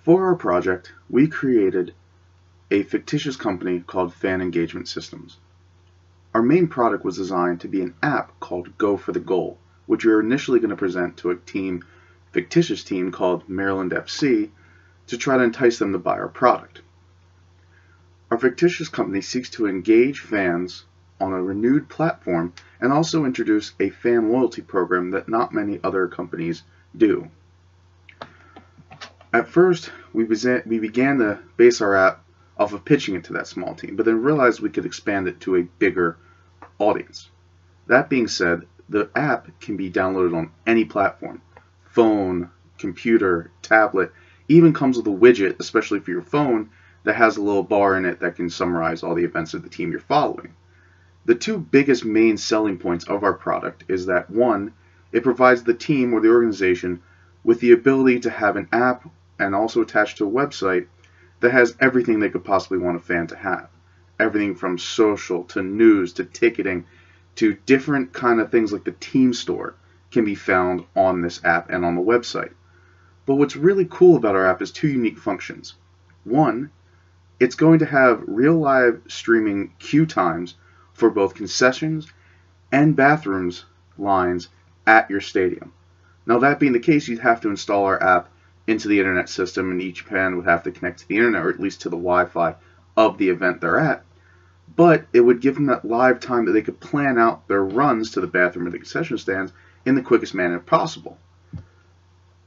For our project, we created a fictitious company called Fan Engagement Systems. Our main product was designed to be an app called Go for the Goal, which we were initially going to present to a fictitious team called Maryland FC to try to entice them to buy our product. Our fictitious company seeks to engage fans on a renewed platform and also introduce a fan loyalty program that not many other companies do. At first, we began to base our app off of pitching it to that small team, but then realized we could expand it to a bigger audience. That being said, the app can be downloaded on any platform: phone, computer, tablet, even comes with a widget, especially for your phone, that has a little bar in it that can summarize all the events of the team you're following. The two biggest main selling points of our product is that, one, it provides the team or the organization with the ability to have an app and also attached to a website that has everything they could possibly want a fan to have. Everything from social to news to ticketing to different kind of things like the team store can be found on this app and on the website. But what's really cool about our app is two unique functions. One, it's going to have real live streaming queue times for both concessions and bathrooms lines at your stadium. Now, that being the case, you'd have to install our app into the internet system, and each fan would have to connect to the internet, or at least to the Wi-Fi of the event they're at. But it would give them that live time that they could plan out their runs to the bathroom or the concession stands in the quickest manner possible.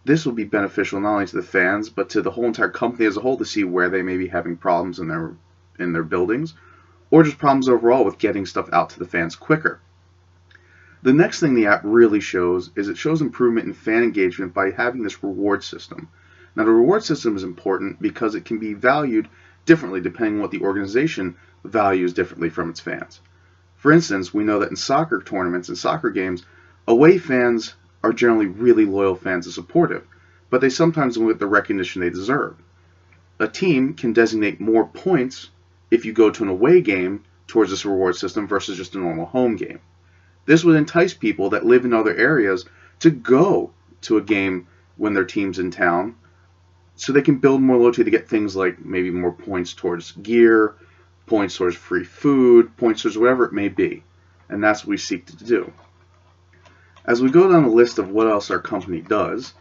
This will be beneficial not only to the fans, but to the whole entire company as a whole, to see where they may be having problems in their buildings, or just problems overall with getting stuff out to the fans quicker. The next thing the app really shows is it shows improvement in fan engagement by having this reward system. Now, the reward system is important because it can be valued differently depending on what the organization values differently from its fans. For instance, we know that in soccer tournaments and soccer games, away fans are generally really loyal fans and supportive, but they sometimes don't get the recognition they deserve. A team can designate more points if you go to an away game towards this reward system versus just a normal home game. This would entice people that live in other areas to go to a game when their team's in town, so they can build more loyalty to get things like maybe more points towards gear, points towards free food, points towards whatever it may be. And that's what we seek to do. As we go down the list of what else our company does,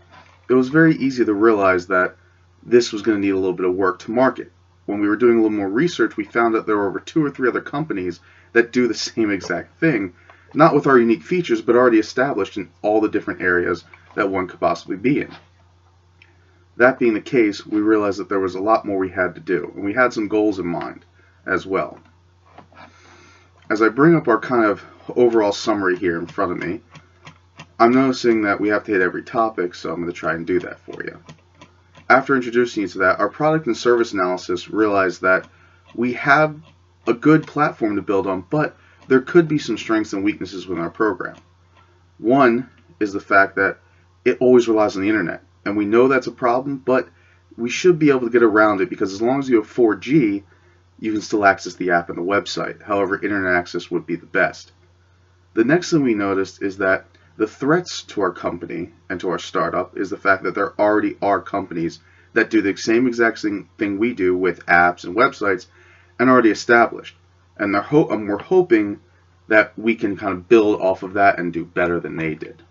it was very easy to realize that this was going to need a little bit of work to market. When we were doing a little more research, we found that there were over 2 or 3 other companies that do the same exact thing, not with our unique features, but already established in all the different areas that one could possibly be in. That being the case, we realized that there was a lot more we had to do, and we had some goals in mind as well. As I bring up our kind of overall summary here in front of me, I'm noticing that we have to hit every topic, so I'm going to try and do that for you. After introducing you to that, our product and service analysis realized that we have a good platform to build on, but there could be some strengths and weaknesses within our program. One is the fact that it always relies on the internet, and we know that's a problem, but we should be able to get around it because as long as you have 4G, you can still access the app and the website. However, internet access would be the best. The next thing we noticed is that the threats to our company and to our startup is the fact that there already are companies that do the same exact thing we do with apps and websites and already established. And we're hoping that we can kind of build off of that and do better than they did.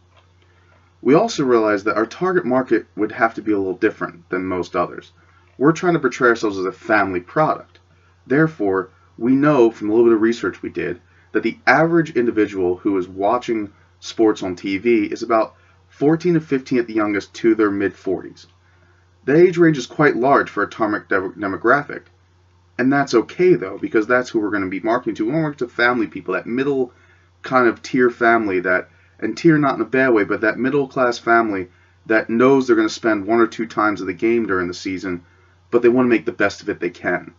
We also realized that our target market would have to be a little different than most others. We're trying to portray ourselves as a family product. Therefore, we know from a little bit of research we did that the average individual who is watching sports on TV is about 14 to 15 at the youngest to their mid-40s. The age range is quite large for a target demographic. And that's okay, though, because that's who we're going to be marketing to. We want to market to family people, that middle kind of tier family, and tier not in a bad way, but that middle class family that knows they're going to spend 1 or 2 times of the game during the season, but they want to make the best of it they can.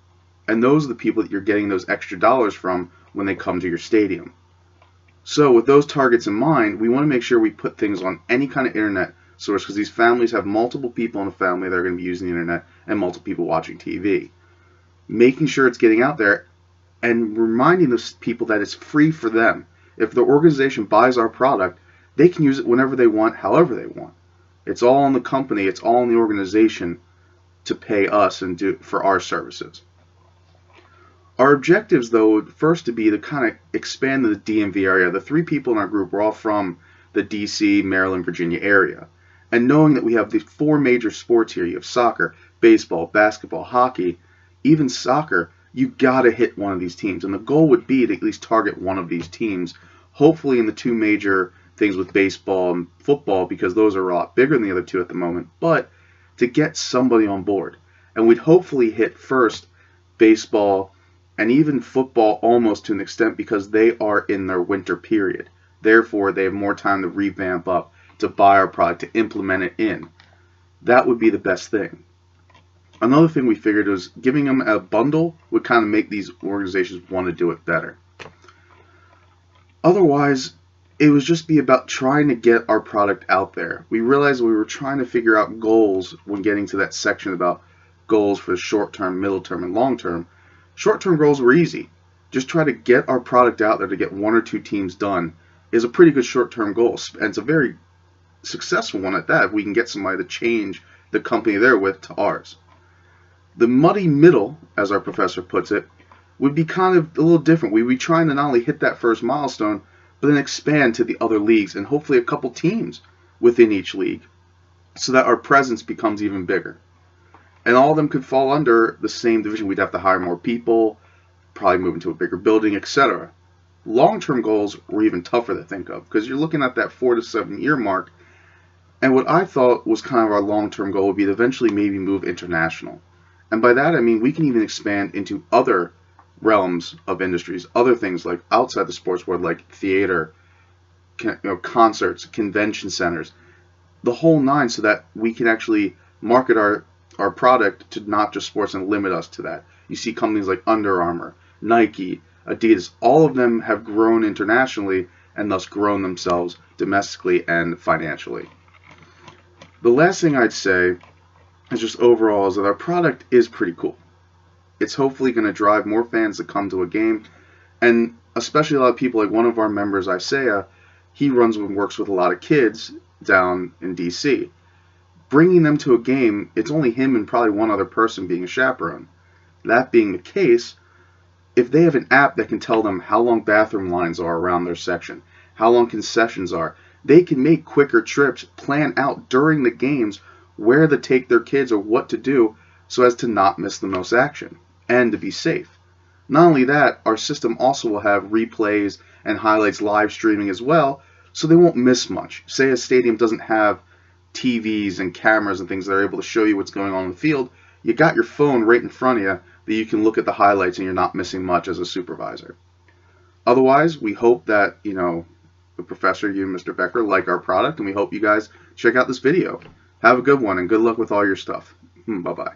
And those are the people that you're getting those extra dollars from when they come to your stadium. So with those targets in mind, we want to make sure we put things on any kind of internet source, because these families have multiple people in a family that are going to be using the internet and multiple people watching TV. Making sure it's getting out there and reminding those people that it's free for them. If the organization buys our product, they can use it whenever they want, however they want. It's all in the company, it's all in the organization to pay us and do for our services. Our objectives, though, would first to be to kind of expand the DMV area. The 3 people in our group were all from the DC, Maryland, Virginia area. And knowing that we have the 4 major sports here, you have soccer, baseball, basketball, hockey, even soccer, you gotta hit one of these teams. And the goal would be to at least target one of these teams, hopefully in the 2 major things with baseball and football, because those are a lot bigger than the other 2 at the moment, but to get somebody on board. And we'd hopefully hit first baseball and even football almost to an extent, because they are in their winter period. Therefore, they have more time to revamp up, to buy our product, to implement it in. That would be the best thing. Another thing we figured was giving them a bundle would kind of make these organizations want to do it better. Otherwise, it would just be about trying to get our product out there. We realized we were trying to figure out goals when getting to that section about goals for the short term, middle term, and long term. Short-term goals were easy. Just try to get our product out there to get 1 or 2 teams done is a pretty good short-term goal. And it's a very successful one at that, if we can get somebody to change the company they're with to ours. The muddy middle, as our professor puts it, would be kind of a little different. We'd be trying to not only hit that first milestone, but then expand to the other leagues and hopefully a couple teams within each league so that our presence becomes even bigger. And all of them could fall under the same division. We'd have to hire more people, probably move into a bigger building, etc. Long-term goals were even tougher to think of, because you're looking at that 4 to 7 year mark. And what I thought was kind of our long-term goal would be to eventually maybe move international. And by that I mean we can even expand into other realms of industries, other things like outside the sports world, like theater, concerts, convention centers, the whole 9, so that we can actually market our product to not just sports and limit us to that. You see companies like Under Armour, Nike, Adidas, all of them have grown internationally and thus grown themselves domestically and financially. The last thing I'd say is just overall is that our product is pretty cool. It's hopefully going to drive more fans to come to a game, and especially a lot of people, like one of our members, Isaiah, he runs and works with a lot of kids down in DC. Bringing them to a game, it's only him and probably one other person being a chaperone. That being the case, if they have an app that can tell them how long bathroom lines are around their section, how long concessions are, they can make quicker trips, plan out during the games where to take their kids or what to do so as to not miss the most action and to be safe. Not only that, our system also will have replays and highlights live streaming as well, so they won't miss much. Say a stadium doesn't have TVs and cameras and things that are able to show you what's going on in the field, you got your phone right in front of you that you can look at the highlights and you're not missing much as a supervisor. Otherwise, we hope that, the professor, you and Mr. Becker, like our product, and we hope you guys check out this video. Have a good one and good luck with all your stuff. Bye-bye.